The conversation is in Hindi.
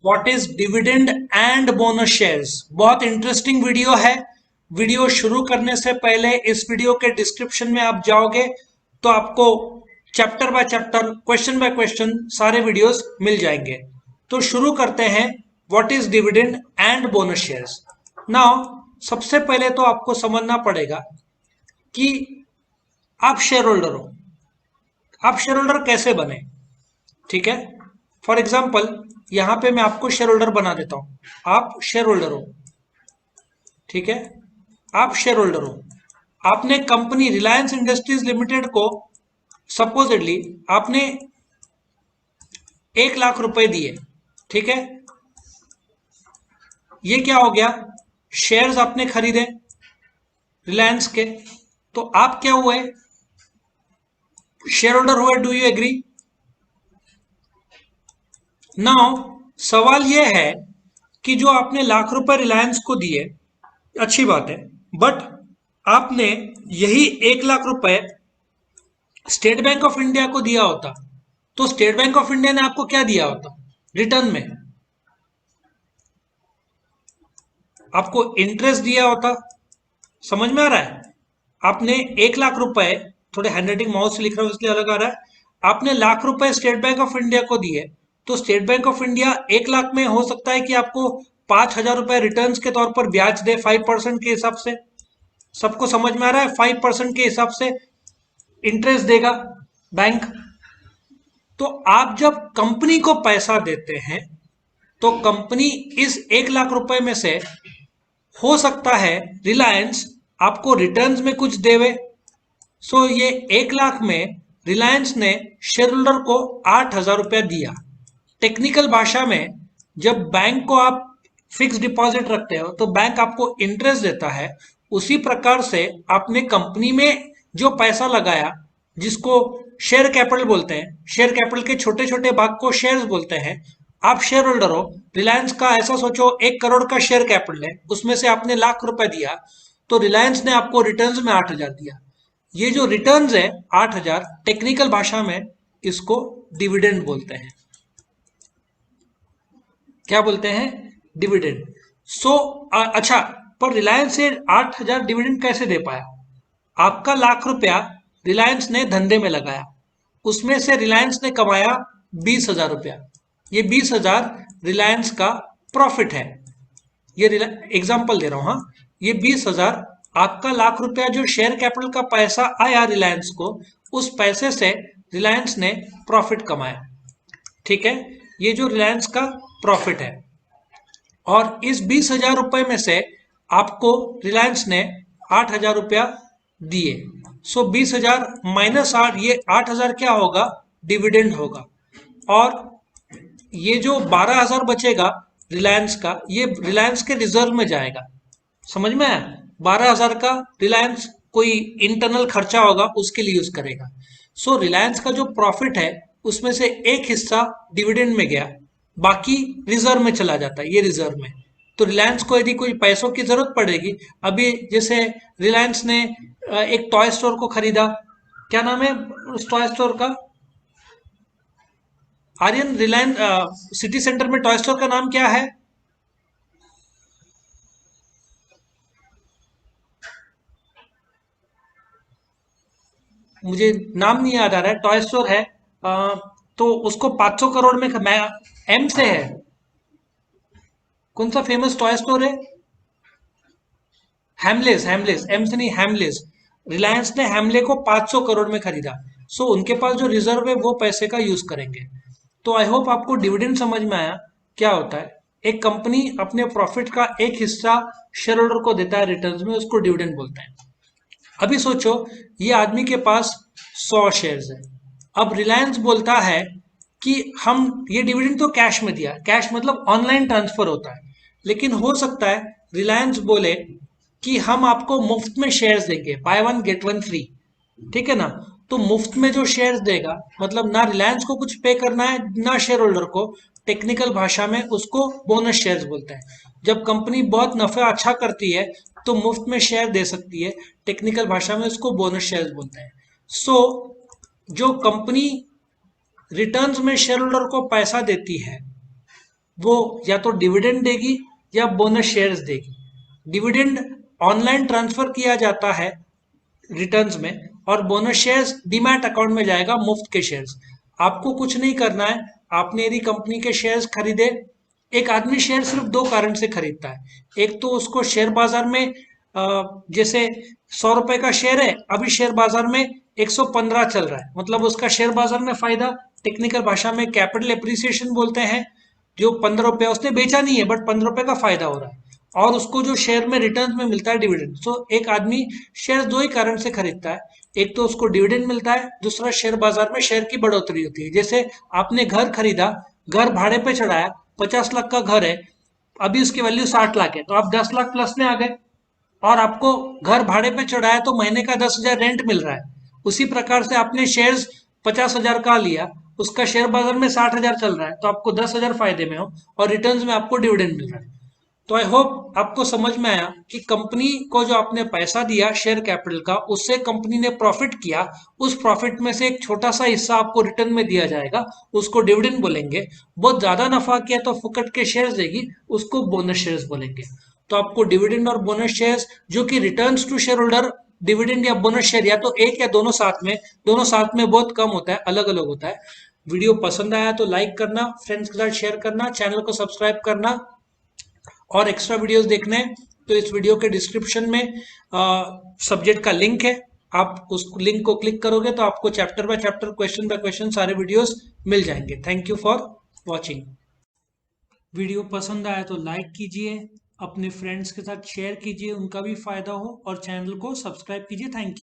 What is dividend and bonus shares. बहुत इंटरेस्टिंग वीडियो है। वीडियो शुरू करने से पहले इस वीडियो के डिस्क्रिप्शन में आप जाओगे तो आपको chapter by chapter, question by question सारे वीडियोस मिल जाएंगे। तो शुरू करते हैं। What is dividend and bonus shares. Now सबसे पहले तो आपको समझना पड़ेगा कि आप शेयर होल्डर हो। आप शेयर होल्डर कैसे बने, ठीक है। फॉर एग्जाम्पल यहां पे मैं आपको शेयर होल्डर बना देता हूं। आप शेयर होल्डर हो, ठीक है। आप शेयर होल्डर हो। आपने कंपनी रिलायंस इंडस्ट्रीज लिमिटेड को सपोजिटली आपने 1 लाख रुपए दिए, ठीक है। ये क्या हो गया, शेयर्स आपने खरीदे रिलायंस के, तो आप क्या हुए, शेयर होल्डर हुए। Do you agree. नाउ सवाल यह है कि जो आपने लाख रुपए रिलायंस को दिए, अच्छी बात है, बट आपने यही 1 लाख रुपए स्टेट बैंक ऑफ इंडिया को दिया होता तो स्टेट बैंक ऑफ इंडिया ने आपको क्या दिया होता रिटर्न में, आपको इंटरेस्ट दिया होता। समझ में आ रहा है। आपने 1 लाख रुपए, थोड़े हैंडराइटिंग माउस से लिख रहा हूं इसलिए अलग आ रहा है। आपने लाख रुपए स्टेट बैंक ऑफ इंडिया को दिए तो state bank of India 1 lakh में हो सकता है कि आपको 5,000 रुपए रिटर्न के तौर पर ब्याज दे 5% के हिसाब से। सबको समझ में आ रहा है। 5% के हिसाब से इंटरेस्ट देगा बैंक। तो आप जब कंपनी को पैसा देते हैं तो कंपनी इस 1 लाख रुपए में से हो सकता है रिलायंस आपको रिटर्न्स में कुछ देवे। सो ये 1 लाख में रिलायंस ने शेयर होल्डर को 8,000 रुपया दिया। टेक्निकल भाषा में जब बैंक को आप फिक्स डिपॉजिट रखते हो तो बैंक आपको इंटरेस्ट देता है। उसी प्रकार से आपने कंपनी में जो पैसा लगाया, जिसको शेयर कैपिटल बोलते हैं, शेयर कैपिटल के छोटे छोटे भाग को शेयर्स बोलते हैं। आप शेयर होल्डर हो रिलायंस का। ऐसा सोचो 1 करोड़ का शेयर कैपिटल है, उसमें से आपने लाख रुपए दिया तो रिलायंस ने आपको रिटर्न्स में 8,000 दिया। ये जो रिटर्न्स है 8,000, टेक्निकल भाषा में इसको डिविडेंड बोलते हैं। क्या बोलते हैं, डिविडेंड। सो अच्छा, पर रिलायंस से 8,000 डिविडेंड कैसे दे पाया। आपका लाख रुपया रिलायंस ने धंधे में लगाया, उसमें से रिलायंस ने कमाया 20,000 रुपया। ये 20,000 रिलायंस का प्रॉफिट है। ये एग्जाम्पल दे रहा हूं। हाँ, ये 20,000 आपका लाख रुपया जो शेयर कैपिटल का पैसा आया रिलायंस को, उस पैसे से रिलायंस ने प्रॉफिट कमाया, ठीक है। ये जो रिलायंस का प्रॉफिट है, और इस 20,000 रुपए में से आपको रिलायंस ने 8,000 रुपया दिए। सो 20,000 माइनस 8, ये 8,000 क्या होगा, डिविडेंड होगा। और ये जो 12,000 बचेगा रिलायंस का, ये रिलायंस के रिजर्व में जाएगा। समझ में आया। 12,000 का रिलायंस कोई इंटरनल खर्चा होगा उसके लिए यूज करेगा। सो रिलायंस का जो प्रॉफिट है उसमें से एक हिस्सा डिविडेंड में गया, बाकी रिजर्व में चला जाता है, ये रिजर्व में। तो रिलायंस को यदि कोई पैसों की जरूरत पड़ेगी, अभी जैसे रिलायंस ने एक टॉय स्टोर को खरीदा, क्या नाम है उस टॉय स्टोर का, आर्यन, रिलायंस सिटी सेंटर में टॉय स्टोर का नाम क्या है। मुझे नाम नहीं याद आ रहा है। टॉय स्टोर है, तो उसको 500 करोड़ में एम से है। कौन सा फेमस टॉय स्टोर है, हैमलेस। हैमलेस, एम से नहीं, हैमलेस। रिलायंस ने हैमले को 500 करोड़ में खरीदा। सो उनके पास जो रिजर्व है वो पैसे का यूज करेंगे। तो आई होप आपको डिविडेंड समझ में आया क्या होता है। एक कंपनी अपने प्रॉफिट का एक हिस्सा शेयर होल्डर को देता है रिटर्न्स में, उसको डिविडेंड बोलते हैं। अभी सोचो ये आदमी के पास 100 शेयर्स है। अब रिलायंस बोलता है कि हम ये डिविडेंड तो कैश में दिया, कैश मतलब ऑनलाइन ट्रांसफर होता है, लेकिन हो सकता है रिलायंस बोले कि हम आपको मुफ्त में शेयर्स देंगे, by one get one free, ठीक है ना। तो मुफ्त में जो शेयर्स देगा मतलब ना रिलायंस को कुछ पे करना है ना शेयर होल्डर को। टेक्निकल भाषा में उसको बोनस शेयर्स बोलते हैं। जब कंपनी बहुत नफा अच्छा करती है तो मुफ्त में शेयर दे सकती है, टेक्निकल भाषा में उसको बोनस शेयर्स बोलते हैं। सो जो कंपनी रिटर्न्स में शेयर होल्डर को पैसा देती है वो या तो डिविडेंड देगी या बोनस शेयर्स देगी। डिविडेंड ऑनलाइन ट्रांसफर किया जाता है रिटर्न्स में, और बोनस शेयर्स डीमैट अकाउंट में जाएगा, मुफ्त के शेयर्स। आपको कुछ नहीं करना है। आपने यदि कंपनी के शेयर्स खरीदे, एक आदमी शेयर सिर्फ दो कारण से खरीदता है। एक तो उसको शेयर बाजार में जैसे 100 रुपए का शेयर है, अभी शेयर बाजार में 115 चल रहा है, मतलब उसका शेयर बाजार में फायदा, टेक्निकल भाषा में कैपिटल एप्रिसिएशन बोलते हैं। जो 15 रुपया उसने बेचा नहीं है, बट 15 रुपए का फायदा हो रहा है, और उसको जो शेयर में रिटर्न में मिलता है डिविडेंड। सो एक आदमी शेयर दो ही कारण से खरीदता है। एक तो उसको डिविडेंड मिलता है, दूसरा शेयर बाजार में शेयर की बढ़ोतरी होती है। जैसे आपने घर खरीदा, घर भाड़े पे चढ़ाया, 50 लाख का घर है, अभी उसकी वैल्यू 60 लाख है, तो आप 10 लाख प्लस में आ गए। और आपको घर भाड़े पे चढ़ाया तो महीने का 10,000 रेंट मिल रहा है। उसी प्रकार से आपने शेयर्स 50,000 का लिया, उसका शेयर बाजार में 60,000 चल रहा है, तो आपको 10,000 फायदे में हो, और रिटर्न्स में आपको डिविडेंड मिल रहा है। तो आई होप आपको समझ में आया कि कंपनी को जो आपने पैसा दिया शेयर कैपिटल का, उससे कंपनी ने प्रॉफिट किया, उस प्रॉफिट में से एक छोटा सा हिस्सा आपको रिटर्न में दिया जाएगा, उसको डिविडेंड बोलेंगे। बहुत ज्यादा नफा किया तो फुकट के शेयर्स देगी, उसको बोनस शेयर्स बोलेंगे। तो आपको डिविडेंड और बोनस शेयर्स, जो कि returns to share holder, dividend या बोनस शेयर या तो एक या दोनों साथ में, दोनों साथ में बहुत कम होता है, अलग अलग होता है। वीडियो पसंद आया तो लाइक करना, फ्रेंड्स के साथ शेयर करना, चैनल को सब्सक्राइब करना। और एक्स्ट्रा वीडियोस देखने हैं तो इस वीडियो के डिस्क्रिप्शन में सब्जेक्ट का लिंक है। आप उस लिंक को क्लिक करोगे तो आपको chapter by chapter, question by question सारे वीडियोस मिल जाएंगे। Thank you for watching. Video पसंद आया तो लाइक कीजिए, अपने फ्रेंड्स के साथ शेयर कीजिए, उनका भी फायदा हो, और चैनल को सब्सक्राइब कीजिए। Thank you.